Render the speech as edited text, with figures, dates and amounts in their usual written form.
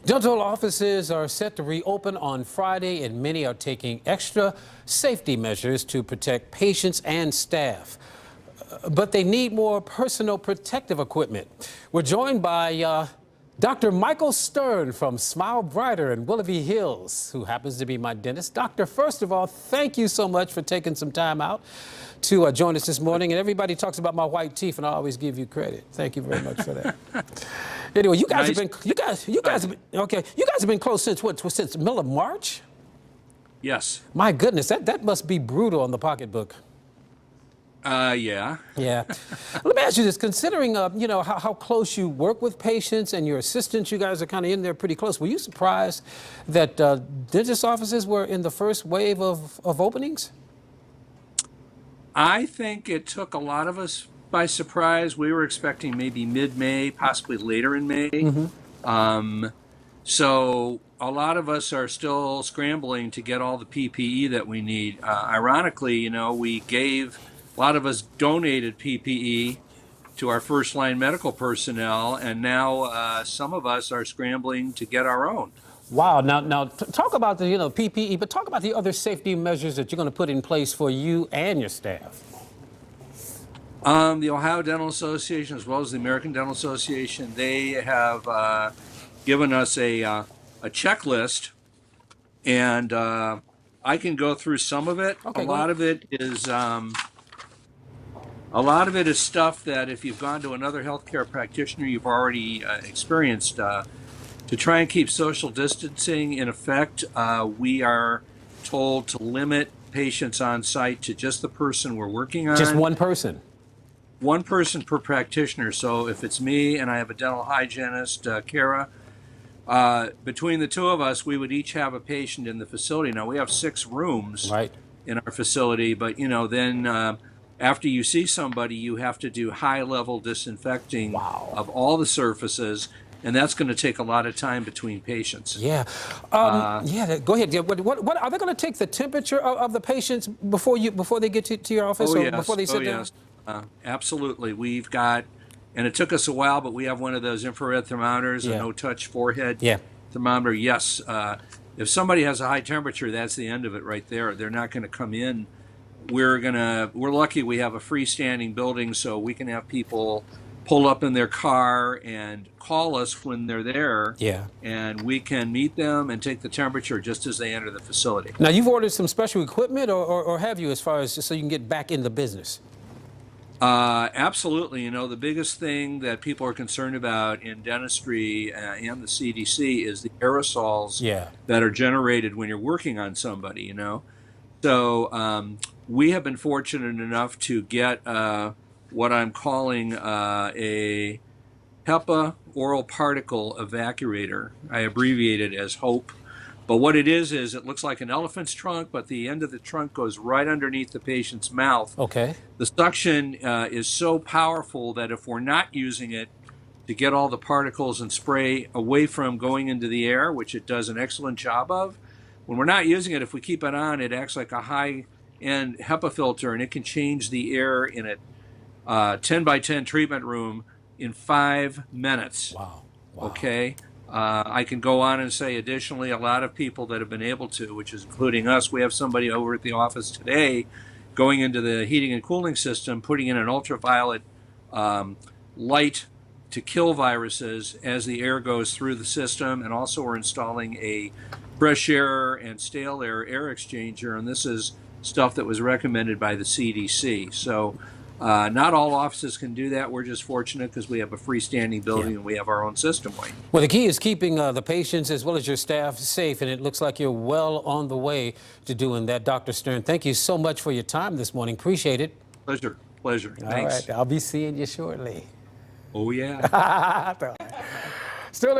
Dental offices are set to reopen on Friday, and many are taking extra safety measures to protect patients and staff. But they need more personal protective equipment. We're joined by Dr. Michael Stern from Smile Brighter in Willoughby Hills, who happens to be my dentist. Doctor, first of all, thank you so much for taking some time out to join us this morning. And everybody talks about my white teeth, and I always give you credit. Thank you very much for that. Anyway, you guys have been closed since what? Since middle of March? Yes. My goodness, that must be brutal on the pocketbook. Yeah. Yeah. Let me ask you this: considering you know how close you work with patients and your assistants, you guys are kind of in there pretty close. Were you surprised that dentist offices were in the first wave of openings? I think it took a lot of us by surprise. We were expecting maybe mid-May, possibly later in May. Mm-hmm. So a lot of us are still scrambling to get all the PPE that we need. Ironically, you know, a lot of us donated PPE to our first-line medical personnel, and now some of us are scrambling to get our own. Wow. Now talk about the PPE, but talk about the other safety measures that you're going to put in place for you and your staff. The Ohio Dental Association, as well as the American Dental Association, they have given us a checklist, and I can go through some of it. Okay, a lot of it is stuff that if you've gone to another healthcare practitioner, you've already experienced. To try and keep social distancing in effect, we are told to limit patients on site to just the person we're working on. Just one person? One person per practitioner. So if it's me and I have a dental hygienist, Kara, between the two of us, we would each have a patient in the facility. Now, we have 6 rooms in our facility, but, you know, then after you see somebody, you have to do high-level disinfecting of all the surfaces, and that's going to take a lot of time between patients. Yeah. Yeah. Go ahead. Yeah, what are they going to take the temperature of the patients before they get to your office, or before they sit down? Yes. Absolutely. We've got, and it took us a while, but we have one of those infrared thermometers, a no-touch forehead thermometer. Yes. If somebody has a high temperature, that's the end of it right there. They're not going to come in. We're lucky we have a freestanding building, so we can have people pull up in their car and call us when they're there. Yeah. And we can meet them and take the temperature just as they enter the facility. Now, you've ordered some special equipment, or have you, as far as just so you can get back in the business? Absolutely. You know, the biggest thing that people are concerned about in dentistry and the CDC is the aerosols that are generated when you're working on somebody, you know. So we have been fortunate enough to get what I'm calling a HEPA oral particle evacuator. I abbreviate it as HOPE. But what it is it looks like an elephant's trunk, but the end of the trunk goes right underneath the patient's mouth. Okay. The suction is so powerful that if we're not using it to get all the particles and spray away from going into the air, which it does an excellent job of, when we're not using it, if we keep it on, it acts like a high-end HEPA filter, and it can change the air in a 10 by 10 treatment room in 5 minutes. Wow. Okay. I can go on and say additionally, a lot of people that have been able to, which is including us, we have somebody over at the office today going into the heating and cooling system, putting in an ultraviolet light to kill viruses as the air goes through the system. And also we're installing a fresh air and stale air exchanger. And this is stuff that was recommended by the CDC. So not all offices can do that. We're just fortunate because we have a freestanding building and we have our own system. Well, the key is keeping the patients as well as your staff safe, and it looks like you're well on the way to doing that. Dr. Stern, thank you so much for your time this morning. Appreciate it. Pleasure. Thanks. All right. I'll be seeing you shortly. Oh, yeah. Still